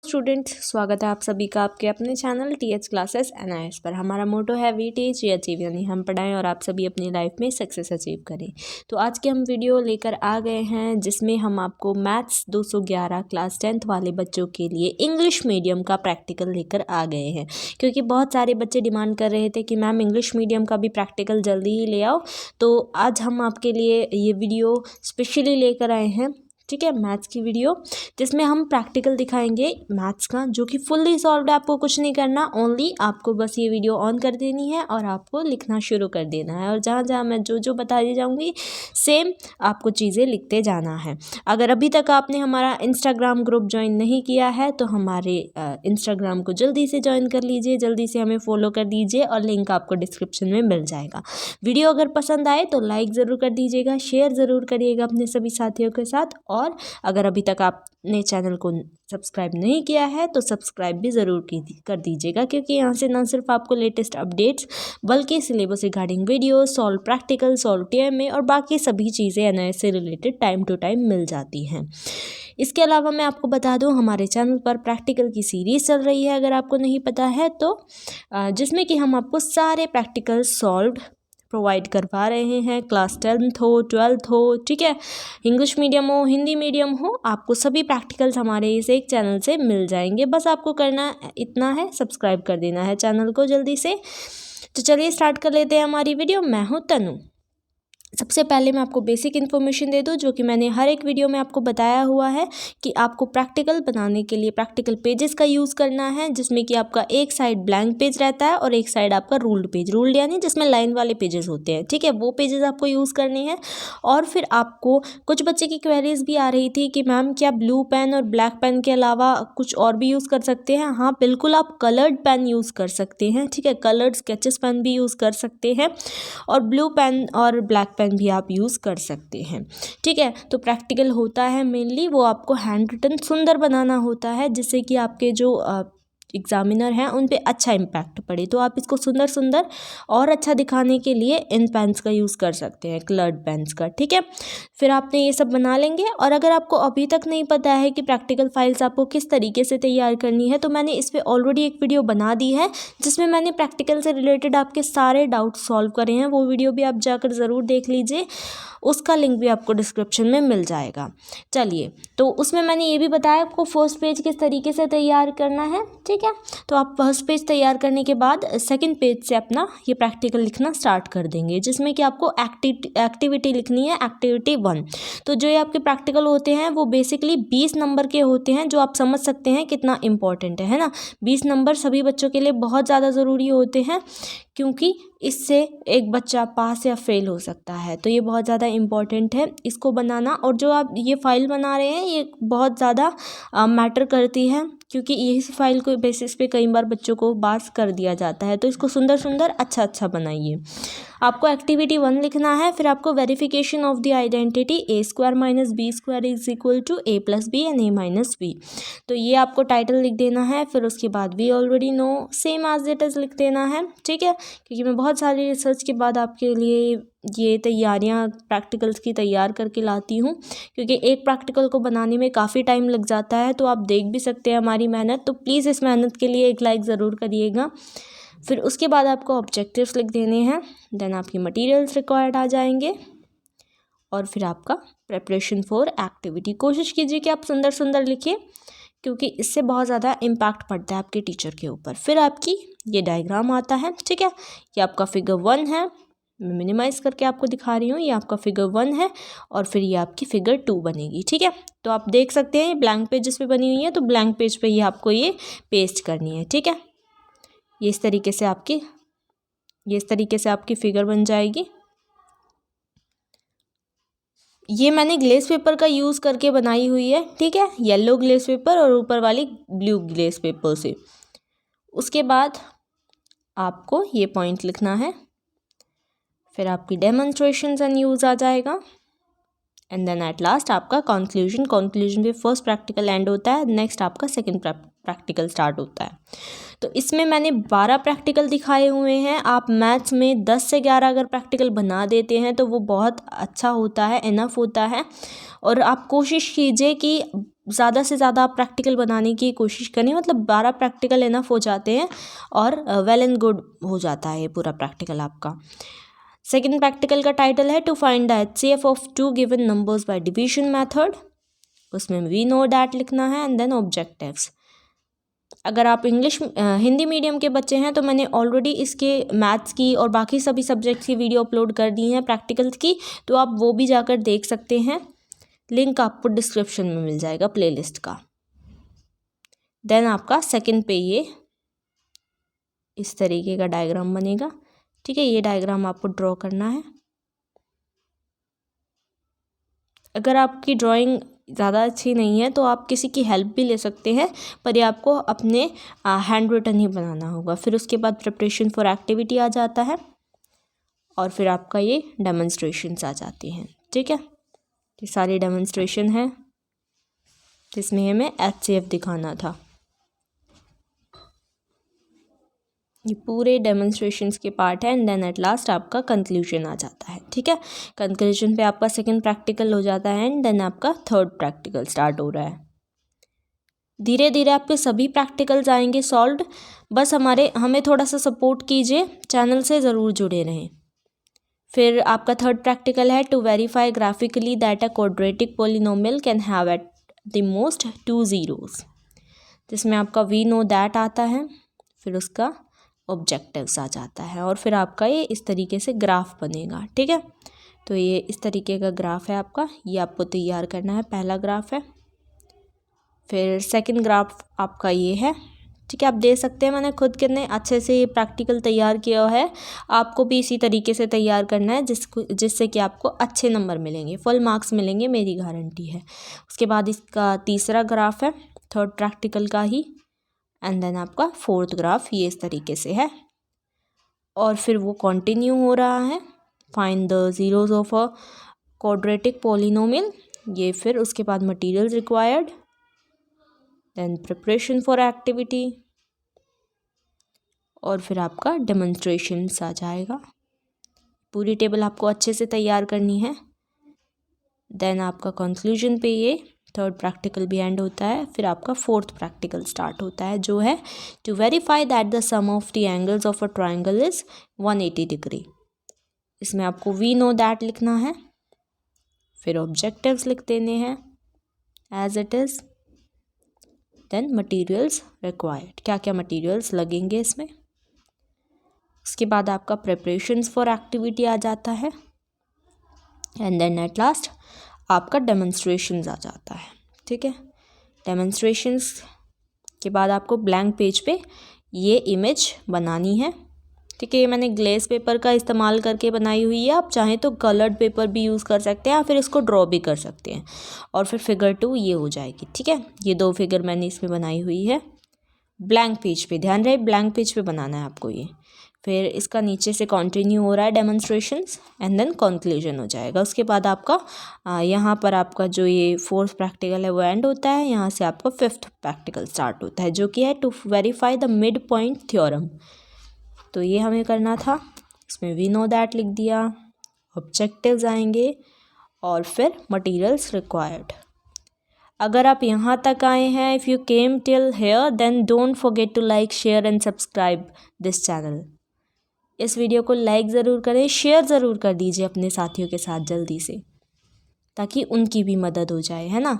Students, स्वागत है आप सभी का आपके अपने चैनल टीएच क्लासेस एनआईएस पर। हमारा मोटो है वी टीच वी अचीव, यानी हम पढ़ाएं और आप सभी अपनी लाइफ में सक्सेस अचीव करें। तो आज के हम वीडियो लेकर आ गए हैं जिसमें हम आपको मैथ्स 211 क्लास 10th वाले बच्चों के लिए इंग्लिश मीडियम का प्रैक्टिकल लेकर आ गए हैं, क्योंकि बहुत सारे बच्चे डिमांड कर रहे थे कि मैम इंग्लिश मीडियम का भी प्रैक्टिकल जल्दी ही ले आओ। तो आज हम आपके लिए ये वीडियो स्पेशली लेकर आए हैं, ठीक है, मैथ्स की वीडियो, जिसमें हम प्रैक्टिकल दिखाएंगे मैथ्स का, जो कि फुल्ली सॉल्व्ड है। आपको कुछ नहीं करना, ओनली आपको बस ये वीडियो ऑन कर देनी है और आपको लिखना शुरू कर देना है। और जहाँ जहाँ मैं जो जो बताती जाऊँगी सेम आपको चीज़ें लिखते जाना है। अगर अभी तक आपने हमारा इंस्टाग्राम ग्रुप ज्वाइन नहीं किया है तो हमारे इंस्टाग्राम को जल्दी से ज्वाइन कर लीजिए, जल्दी से हमें फॉलो कर दीजिए और लिंक आपको डिस्क्रिप्शन में मिल जाएगा। वीडियो अगर पसंद आए तो लाइक ज़रूर कर दीजिएगा, शेयर ज़रूर करिएगा अपने सभी साथियों के साथ। और अगर अभी तक आपने चैनल को सब्सक्राइब नहीं किया है तो सब्सक्राइब भी ज़रूर कर दीजिएगा, क्योंकि यहाँ से न सिर्फ आपको लेटेस्ट अपडेट्स बल्कि syllabus regarding video, solve practical, solve TMA और बाकी सभी चीज़ें एनआईएस से रिलेटेड टाइम टू टाइम मिल जाती हैं। इसके अलावा मैं आपको बता दूं, हमारे चैनल पर प्रैक्टिकल की सीरीज़ चल रही है, अगर आपको नहीं पता है तो, जिसमें कि हम आपको सारे प्रैक्टिकल सॉल्व्ड प्रोवाइड करवा रहे हैं। क्लास 10th हो, 12th हो, ठीक है, इंग्लिश मीडियम हो, हिंदी मीडियम हो, आपको सभी प्रैक्टिकल्स हमारे इस एक चैनल से मिल जाएंगे। बस आपको करना इतना है, सब्सक्राइब कर देना है चैनल को जल्दी से। तो चलिए स्टार्ट कर लेते हैं हमारी वीडियो। मैं हूँ तनु। सबसे पहले मैं आपको बेसिक इन्फॉर्मेशन दे दूं, जो कि मैंने हर एक वीडियो में आपको बताया हुआ है कि आपको प्रैक्टिकल बनाने के लिए प्रैक्टिकल पेजेस का यूज़ करना है, जिसमें कि आपका एक साइड ब्लैंक पेज रहता है और एक साइड आपका रूल्ड पेज, रूल्ड यानी जिसमें लाइन वाले पेजेस होते हैं, ठीक है, वो पेजेस आपको यूज़ करने हैं। और फिर आपको कुछ बच्चे की क्वेरीज भी आ रही थी कि मैम क्या ब्लू पेन और ब्लैक पेन के अलावा कुछ और भी यूज़ कर सकते हैं? हाँ बिल्कुल, आप कलर्ड पेन यूज़ कर सकते हैं, ठीक है, कलर्ड स्केचेस पेन भी यूज़ कर सकते हैं और ब्लू पेन और ब्लैक पेन भी आप यूज़ कर सकते हैं, ठीक है। तो प्रैक्टिकल होता है मेनली वो आपको हैंड रिटन सुंदर बनाना होता है, जिससे कि आपके जो एग्जामिनर हैं उन पे अच्छा इम्पैक्ट पड़े। तो आप इसको सुंदर सुंदर और अच्छा दिखाने के लिए इन पेन्स का यूज़ कर सकते हैं, कलर्ड पेन्स का, ठीक है। फिर आपने ये सब बना लेंगे। और अगर आपको अभी तक नहीं पता है कि प्रैक्टिकल फाइल्स आपको किस तरीके से तैयार करनी है, तो मैंने इस पर ऑलरेडी एक वीडियो बना दी है, जिसमें मैंने प्रैक्टिकल से रिलेटेड आपके सारे डाउट्स सॉल्व करे हैं। वो वीडियो भी आप जाकर ज़रूर देख लीजिए, उसका लिंक भी आपको डिस्क्रिप्शन में मिल जाएगा। चलिए, तो उसमें मैंने ये भी बताया आपको फर्स्ट पेज किस तरीके से तैयार करना है, ठीक है। तो आप फर्स्ट पेज तैयार करने के बाद सेकंड पेज से अपना ये प्रैक्टिकल लिखना स्टार्ट कर देंगे, जिसमें कि आपको एक्टिविटी लिखनी है, एक्टिविटी 1। तो जो ये आपके प्रैक्टिकल होते हैं वो बेसिकली 20 नंबर के होते हैं, जो आप समझ सकते हैं कितना इंपॉर्टेंट है ना। 20 नंबर सभी बच्चों के लिए बहुत ज़्यादा ज़रूरी होते हैं, क्योंकि इससे एक बच्चा पास या फेल हो सकता है। तो ये बहुत ज़्यादा इम्पॉर्टेंट है इसको बनाना। और जो आप ये फ़ाइल बना रहे हैं ये बहुत ज़्यादा मैटर करती है, क्योंकि इस फाइल को बेसिस पे कई बार बच्चों को पास कर दिया जाता है। तो इसको सुंदर सुंदर अच्छा अच्छा बनाइए। आपको एक्टिविटी 1 लिखना है। फिर आपको verification of the identity a² - b² is equal to a + b and a - b। तो ये आपको टाइटल लिख देना है। फिर उसके बाद we already know same as it is लिख देना है, ठीक है, क्योंकि मैं बहुत सारी रिसर्च के बाद आपके लिए ये तैयारियां प्रैक्टिकल्स की तैयार करके लाती हूँ, क्योंकि एक प्रैक्टिकल को बनाने में काफ़ी टाइम लग जाता है। तो आप देख भी सकते हैं हमारी मेहनत, तो प्लीज़ इस मेहनत के लिए एक लाइक ज़रूर करिएगा। फिर उसके बाद आपको ऑब्जेक्टिव्स लिख देने हैं, देन आपकी मटेरियल्स रिक्वायर्ड आ जाएंगे और फिर आपका प्रिपरेशन फॉर एक्टिविटी। कोशिश कीजिए कि आप सुंदर सुंदर लिखिए, क्योंकि इससे बहुत ज़्यादा इम्पैक्ट पड़ता है आपके टीचर के ऊपर। फिर आपकी ये डायग्राम आता है, ठीक है, ये आपका फिगर 1 है, मैं मिनिमाइज़ करके आपको दिखा रही हूँ। ये आपका फिगर 1 है और फिर ये आपकी फिगर 2 बनेगी, ठीक है। तो आप देख सकते हैं ब्लैंक पेज जिस पे बनी हुई है, तो ब्लैंक पेज पे ये आपको ये पेस्ट करनी है, ठीक है। ये इस तरीके से आपकी फिगर बन जाएगी। ये मैंने ग्लेस पेपर का यूज़ करके बनाई हुई है, ठीक है, येलो ग्लेस पेपर और ऊपर वाली ब्लू ग्लेस पेपर से। उसके बाद आपको ये पॉइंट लिखना है। फिर आपकी डेमोन्स्ट्रेशंस एंड यूज़ आ जाएगा एंड देन एट लास्ट आपका कंक्लूजन पे फर्स्ट प्रैक्टिकल एंड होता है, नेक्स्ट आपका सेकंड प्रैक्टिकल स्टार्ट होता है। तो इसमें मैंने 12 प्रैक्टिकल दिखाए हुए हैं। आप मैथ्स में 10 से 11 अगर प्रैक्टिकल बना देते हैं तो वो बहुत अच्छा होता है, इनफ होता है। और आप कोशिश कीजिए कि ज़्यादा से ज़्यादा आप प्रैक्टिकल बनाने की कोशिश करें, मतलब 12 प्रैक्टिकल इनफ हो जाते हैं और वेल एंड गुड हो जाता है ये पूरा प्रैक्टिकल आपका। सेकंड प्रैक्टिकल का टाइटल है to find the HCF of two given numbers by division method. उसमें वी नो डैट लिखना है एंड देन ऑब्जेक्टिव्स। अगर आप हिंदी मीडियम के बच्चे हैं तो मैंने ऑलरेडी इसके मैथ्स की और बाकी सभी सब्जेक्ट्स की वीडियो अपलोड कर दी हैं प्रैक्टिकल्स की, तो आप वो भी जाकर देख सकते हैं। लिंक आपको डिस्क्रिप्शन में मिल जाएगा प्लेलिस्ट का। देन आपका सेकंड पे ये इस तरीके का डायग्राम बनेगा, ठीक है। ये डायग्राम आपको ड्रॉ करना है। अगर आपकी ड्राइंग ज़्यादा अच्छी नहीं है तो आप किसी की हेल्प भी ले सकते हैं, पर ये आपको अपने हैंड रिटन ही बनाना होगा। फिर उसके बाद प्रिपरेशन फॉर एक्टिविटी आ जाता है और फिर आपका ये डेमोन्स्ट्रेशंस आ जाती हैं, ठीक है। ये सारी डेमोन्स्ट्रेशन है जिसमें हमें HCF दिखाना था। ये पूरे डेमोन्स्ट्रेशंस के पार्ट है एंड देन एट लास्ट आपका कंक्लूजन आ जाता है, ठीक है। कंक्लूजन पे आपका सेकंड प्रैक्टिकल हो जाता है एंड देन आपका थर्ड प्रैक्टिकल स्टार्ट हो रहा है। धीरे धीरे आपके सभी प्रैक्टिकल्स आएंगे सॉल्व्ड। बस हमें थोड़ा सा सपोर्ट कीजिए, चैनल से ज़रूर जुड़े रहें। फिर आपका थर्ड प्रैक्टिकल है to verify graphically that a quadratic polynomial can have at the most 2 zeros, जिसमें आपका वी नो दैट आता है, फिर उसका ऑब्जेक्टिव्स आ जाता है और फिर आपका ये इस तरीके से ग्राफ बनेगा, ठीक है। तो ये इस तरीके का ग्राफ है आपका, ये आपको तैयार करना है। पहला ग्राफ है, फिर सेकंड ग्राफ आपका ये है, ठीक है। आप देख सकते हैं मैंने खुद कितने अच्छे से ये प्रैक्टिकल तैयार किया है। आपको भी इसी तरीके से तैयार करना है जिससे कि आपको अच्छे नंबर मिलेंगे, फुल मार्क्स मिलेंगे, मेरी गारंटी है। उसके बाद इसका तीसरा ग्राफ है थर्ड प्रैक्टिकल का ही, एंड देन आपका फोर्थ ग्राफ ये इस तरीके से है और फिर वो कंटिन्यू हो रहा है। Find the zeros of a quadratic polynomial, ये फिर उसके बाद materials required, then preparation for activity और फिर आपका डेमोन्स्ट्रेशंस आ जाएगा। पूरी टेबल आपको अच्छे से तैयार करनी है। देन आपका कंक्लूजन पे ये थर्ड प्रैक्टिकल भी एंड होता है। फिर आपका फोर्थ प्रैक्टिकल स्टार्ट होता है जो है to verify that the sum of the angles of a triangle is 180 degree. इसमें आपको वी नो दैट लिखना है, फिर ऑब्जेक्टिव्स लिख देने हैं as it is, then materials required, क्या क्या मटेरियल्स लगेंगे इसमें। उसके बाद आपका प्रिपरेशंस फॉर एक्टिविटी आ जाता है एंड देन एट लास्ट आपका डेमोन्स्ट्रेशंस आ जाता है, ठीक है। डेमोन्स्ट्रेशंस के बाद आपको ब्लैंक पेज पे ये इमेज बनानी है, ठीक है। ये मैंने ग्लेस पेपर का इस्तेमाल करके बनाई हुई है। आप चाहें तो कलर्ड पेपर भी यूज़ कर सकते हैं या फिर इसको ड्रॉ भी कर सकते हैं और फिर फिगर 2 ये हो जाएगी, ठीक है। ये 2 फिगर मैंने इसमें बनाई हुई है ब्लैंक पेज पे, ध्यान रहे ब्लैंक पेज पे बनाना है आपको ये। फिर इसका नीचे से कंटिन्यू हो रहा है डेमोन्स्ट्रेशंस एंड देन कंक्लूजन हो जाएगा। उसके बाद आपका यहाँ पर आपका जो ये फोर्थ प्रैक्टिकल है वो एंड होता है। यहाँ से आपका फिफ्थ प्रैक्टिकल स्टार्ट होता है जो कि है to verify the mid point theorem. तो ये हमें करना था, इसमें वी नो दैट लिख दिया, ऑब्जेक्टिव्स आएंगे और फिर मटेरियल्स रिक्वायर्ड। अगर आप यहाँ तक आए हैं, if you came till here then don't forget to like share and subscribe this channel. इस वीडियो को लाइक ज़रूर करें, शेयर ज़रूर कर दीजिए अपने साथियों के साथ जल्दी से, ताकि उनकी भी मदद हो जाए, है ना।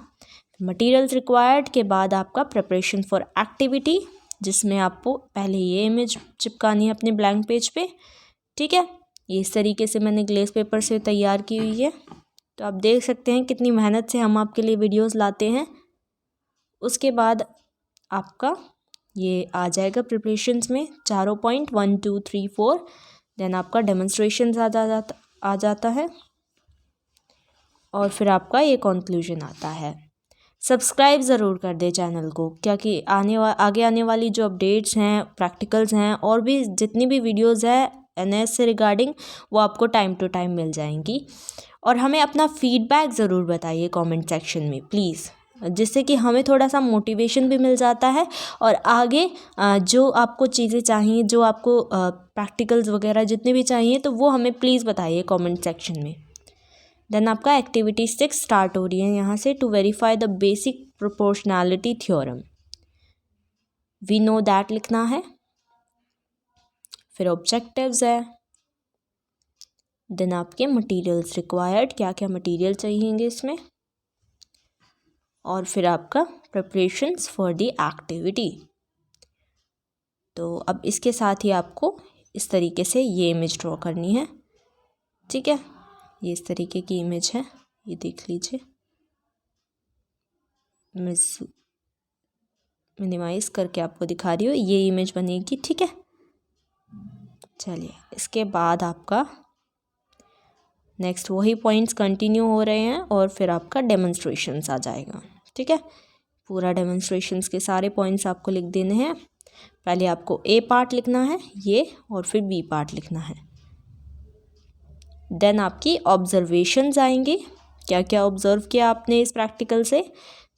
मटेरियल्स रिक्वायर्ड के बाद आपका प्रिपरेशन फॉर एक्टिविटी, जिसमें आपको पहले ये इमेज चिपकानी है अपने ब्लैंक पेज पे, ठीक है। ये इस तरीके से मैंने ग्लेस पेपर से तैयार की हुई है। तो आप देख सकते हैं कितनी मेहनत से हम आपके लिए वीडियोस लाते हैं। उसके बाद आपका ये आ जाएगा प्रिपरेशंस में चारों पॉइंट 1 2 3 4, देन आपका डेमोन्स्ट्रेशंस आ जाता है और फिर आपका ये कंक्लूजन आता है। सब्सक्राइब ज़रूर कर दे चैनल को, क्योंकि आगे आने वाली जो अपडेट्स हैं, प्रैक्टिकल्स हैं और भी जितनी भी वीडियोस है NS से रिगार्डिंग, वो आपको टाइम टू टाइम मिल जाएंगी। और हमें अपना फीडबैक ज़रूर बताइए कमेंट सेक्शन में प्लीज़, जिससे कि हमें थोड़ा सा मोटिवेशन भी मिल जाता है और आगे जो आपको चीज़ें चाहिए, जो आपको प्रैक्टिकल्स वगैरह जितने भी चाहिए, तो वो हमें प्लीज़ बताइए कमेंट सेक्शन में। देन आपका एक्टिविटी 6 स्टार्ट हो रही है यहाँ से, to verify the basic proportionality theorem. We know that लिखना है। फिर ऑब्जेक्टिव्स है, देन आपके मटेरियल्स रिक्वायर्ड, क्या क्या मटेरियल चाहिएंगे इसमें, और फिर आपका प्रिपरेशंस फॉर द एक्टिविटी। तो अब इसके साथ ही आपको इस तरीके से ये इमेज ड्रॉ करनी है, ठीक है। ये इस तरीके की इमेज है, ये देख लीजिए, मिनिमाइज करके आपको दिखा रही हूँ, ये इमेज बनेगी, ठीक है। चलिए, इसके बाद आपका नेक्स्ट वही पॉइंट्स कंटिन्यू हो रहे हैं और फिर आपका डेमोन्स्ट्रेशंस आ जाएगा, ठीक है। पूरा डेमोन्स्ट्रेशंस के सारे पॉइंट्स आपको लिख देने हैं। पहले आपको ए पार्ट लिखना है ये, और फिर बी पार्ट लिखना है। देन आपकी ऑब्जर्वेशंस आएंगे, क्या क्या ऑब्जर्व किया आपने इस प्रैक्टिकल से।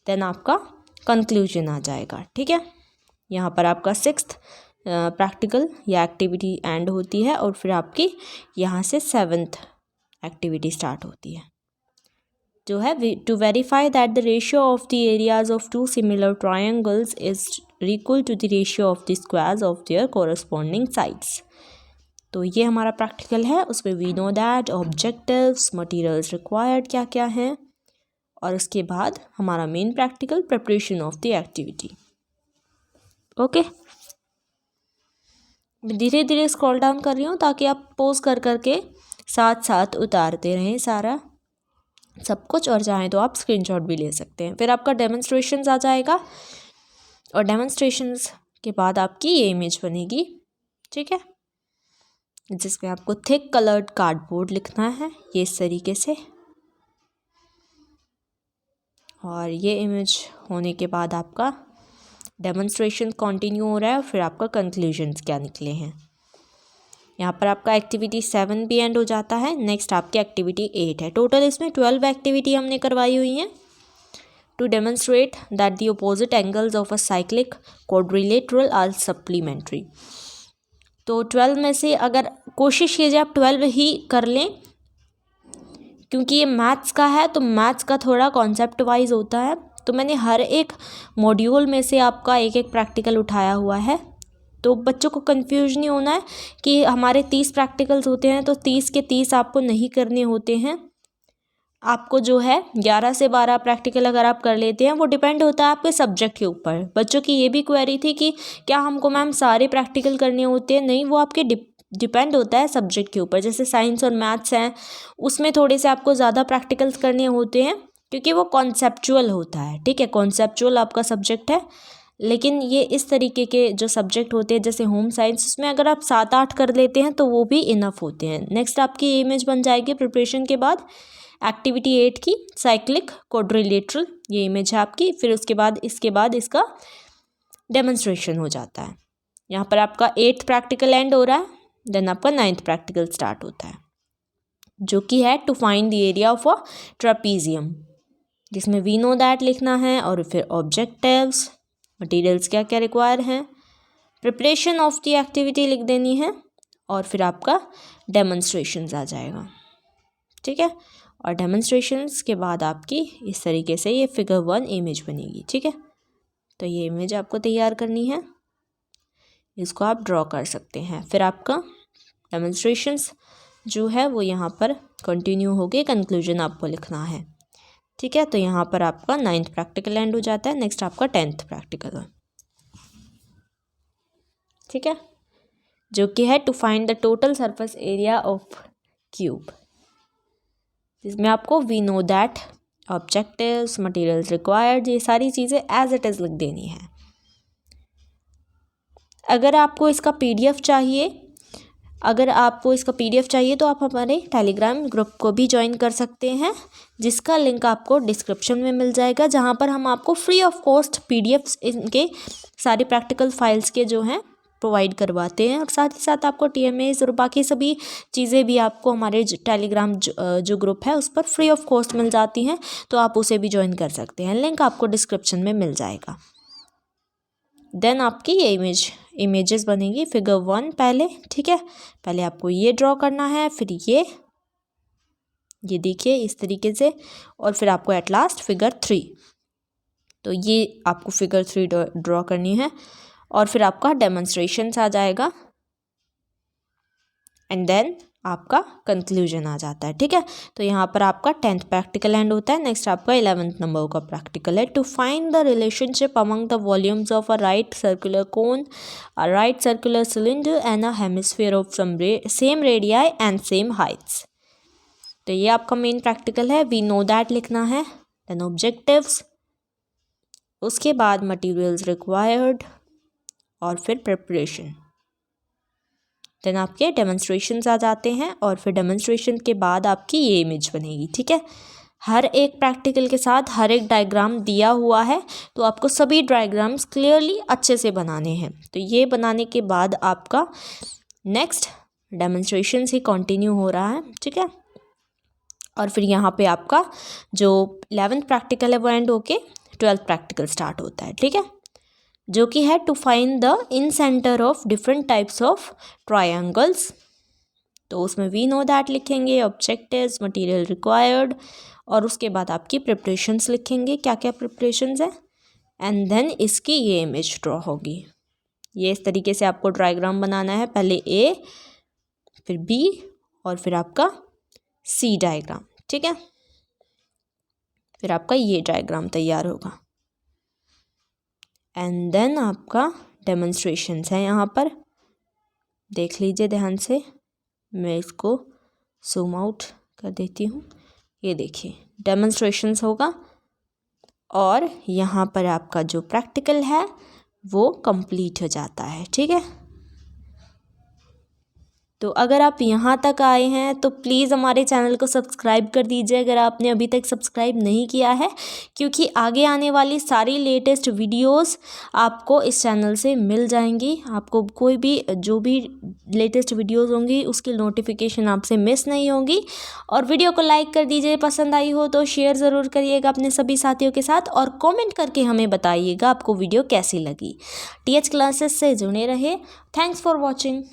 देन आपका कंक्लूजन आ जाएगा, ठीक है। यहाँ पर आपका 6th प्रैक्टिकल या एक्टिविटी एंड होती है, और फिर आपकी यहाँ से 7th एक्टिविटी स्टार्ट होती है, जो है to verify that the ratio of the areas of two similar triangles is equal to the ratio of the squares of their corresponding sides. तो ये हमारा प्रैक्टिकल है, उसमें we know that, objectives, materials required क्या क्या हैं, और उसके बाद हमारा main practical preparation of the activity. Okay, धीरे धीरे स्क्रॉल डाउन कर रही हूँ ताकि आप पॉज कर करके साथ साथ उतारते रहें सारा सब कुछ, और चाहें तो आप स्क्रीनशॉट भी ले सकते हैं। फिर आपका डेमोन्स्ट्रेशंस आ जाएगा, और डेमोन्स्ट्रेशंस के बाद आपकी ये इमेज बनेगी, ठीक है, जिसमें आपको थिक कलर्ड कार्डबोर्ड लिखना है, ये इस तरीके से। और ये इमेज होने के बाद आपका डेमोन्स्ट्रेशन कंटिन्यू हो रहा है, और फिर आपका कंक्लूजन्स क्या निकले हैं। यहाँ पर आपका एक्टिविटी 7 भी एंड हो जाता है। नेक्स्ट आपकी एक्टिविटी 8 है। टोटल इसमें 12 एक्टिविटी हमने करवाई हुई हैं। To demonstrate that the opposite angles of a cyclic quadrilateral are supplementary. तो 12 में से अगर कोशिश कीजिए आप 12 ही कर लें, क्योंकि ये मैथ्स का है तो मैथ्स का थोड़ा कॉन्सेप्ट वाइज होता है। तो मैंने हर एक मॉड्यूल में से आपका एक एक प्रैक्टिकल उठाया हुआ है, तो बच्चों को कंफ्यूज नहीं होना है कि हमारे 30 प्रैक्टिकल्स होते हैं तो 30 के 30 आपको नहीं करने होते हैं। आपको जो है 11 से 12 प्रैक्टिकल अगर आप कर लेते हैं, वो डिपेंड होता है आपके सब्जेक्ट के ऊपर। बच्चों की ये भी क्वेरी थी कि क्या हमको मैम सारे प्रैक्टिकल करने होते हैं? नहीं, वो आपके डिपेंड होता है सब्जेक्ट के ऊपर। जैसे साइंस और मैथ्स हैं, उसमें थोड़े से आपको ज़्यादा प्रैक्टिकल्स करने होते हैं क्योंकि वो कॉन्सेप्चुअल होता है, ठीक है, कॉन्सेप्चुअल आपका सब्जेक्ट है। लेकिन ये इस तरीके के जो सब्जेक्ट होते हैं जैसे होम साइंस, उसमें अगर आप 7-8 कर लेते हैं तो वो भी इनफ होते हैं। नेक्स्ट आपकी इमेज बन जाएगी प्रिपरेशन के बाद एक्टिविटी 8 की, साइक्लिक क्वाड्रिलेटरल, ये इमेज है आपकी। फिर उसके बाद इसके बाद इसका डेमोन्स्ट्रेशन हो जाता है। यहाँ पर आपका 8th प्रैक्टिकल एंड हो रहा है, देन आपका 9th प्रैक्टिकल स्टार्ट होता है, जो कि है to find the area of a trapezium, जिसमें वी नो दैट लिखना है, और फिर ऑब्जेक्टिव्स, मटेरियल्स क्या क्या रिक्वायर हैं, प्रिपरेशन ऑफ द एक्टिविटी लिख देनी है, और फिर आपका डेमोन्स्ट्रेशंस आ जाएगा, ठीक है। और डेमोन्स्ट्रेशंस के बाद आपकी इस तरीके से ये फिगर 1 इमेज बनेगी, ठीक है। तो ये इमेज आपको तैयार करनी है, इसको आप ड्रॉ कर सकते हैं। फिर आपका डेमोन्स्ट्रेशंस जो है वो यहाँ पर कंटिन्यू हो गए, कंक्लूजन आपको लिखना है, ठीक है। तो यहाँ पर आपका 9th प्रैक्टिकल एंड हो जाता है। नेक्स्ट आपका 10th प्रैक्टिकल है, ठीक है, जो कि है to find the total surface area of cube, जिसमें आपको we know that, objectives, materials required, ये सारी चीज़ें एज इट इज़ लिख देनी है। अगर आपको इसका पीडीएफ चाहिए तो आप हमारे टेलीग्राम ग्रुप को भी ज्वाइन कर सकते हैं, जिसका लिंक आपको डिस्क्रिप्शन में मिल जाएगा, जहां पर हम आपको फ्री ऑफ कॉस्ट पीडीएफ्स इनके सारे प्रैक्टिकल फाइल्स के जो हैं प्रोवाइड करवाते हैं, और साथ ही साथ आपको टीएमएस और बाकी सभी चीज़ें भी आपको हमारे टेलीग्राम जो ग्रुप है उस पर फ्री ऑफ कॉस्ट मिल जाती हैं, तो आप उसे भी ज्वाइन कर सकते हैं। लिंक आपको डिस्क्रिप्शन में मिल जाएगा। देन आपकी ये इमेजेस बनेगी फिगर 1 पहले, ठीक है। पहले आपको ये ड्रॉ करना है, फिर ये, ये देखिए इस तरीके से, और फिर आपको एट लास्ट फिगर 3, तो ये आपको फिगर 3 ड्रॉ करनी है, और फिर आपका डेमोन्स्ट्रेशंस आ जाएगा एंड देन आपका कंक्लूजन आ जाता है। ठीक है, तो यहाँ पर आपका 10th प्रैक्टिकल एंड होता है। नेक्स्ट आपका 11th नंबर का प्रैक्टिकल है, to find the relationship among the volumes of a right circular cone, a right circular cylinder and a hemisphere of same radii and same heights. तो ये आपका main practical है, we know that लिखना है। Then objectives, उसके बाद materials required, और फिर प्रिपरेशन। देन आपके डेमोन्स्ट्रेशंस आ जाते हैं, और फिर डेमोन्स्ट्रेशन के बाद आपकी ये इमेज बनेगी। ठीक है, हर एक प्रैक्टिकल के साथ हर एक डायग्राम दिया हुआ है, तो आपको सभी डायग्राम्स क्लियरली अच्छे से बनाने हैं। तो ये बनाने के बाद आपका नेक्स्ट डेमोन्स्ट्रेशंस ही कंटिन्यू हो रहा है। ठीक है, और फिर यहाँ पे आपका जो 11th प्रैक्टिकल है वो एंड होके 12th प्रैक्टिकल स्टार्ट होता है। ठीक है, जो कि है to find the incentre of different types of triangles. तो उसमें वी नो दैट लिखेंगे, ऑब्जेक्टिव्स, मटेरियल रिक्वायर्ड, और उसके बाद आपकी प्रिपरेशंस लिखेंगे, क्या क्या प्रिपरेशंस है, एंड देन इसकी ये इमेज ड्रॉ होगी। ये इस तरीके से आपको डायग्राम बनाना है, पहले ए, फिर बी, और फिर आपका सी डायग्राम। ठीक है, फिर आपका ये डायग्राम तैयार होगा, एंड देन आपका डेमोन्स्ट्रेशंस है। यहाँ पर देख लीजिए ध्यान से, मैं इसको जूम आउट कर देती हूँ। ये देखिए डेमोन्स्ट्रेशंस होगा, और यहाँ पर आपका जो प्रैक्टिकल है वो कंप्लीट हो जाता है। ठीक है, तो अगर आप यहाँ तक आए हैं तो प्लीज़ हमारे चैनल को सब्सक्राइब कर दीजिए अगर आपने अभी तक सब्सक्राइब नहीं किया है, क्योंकि आगे आने वाली सारी लेटेस्ट वीडियोस आपको इस चैनल से मिल जाएंगी। आपको कोई भी जो भी लेटेस्ट वीडियोस होंगी उसकी नोटिफिकेशन आपसे मिस नहीं होगी। और वीडियो को लाइक कर दीजिए, पसंद आई हो तो शेयर ज़रूर करिएगा अपने सभी साथियों के साथ, और कॉमेंट करके हमें बताइएगा आपको वीडियो कैसी लगी। TH क्लासेस से जुड़े रहे। Thanks for watching.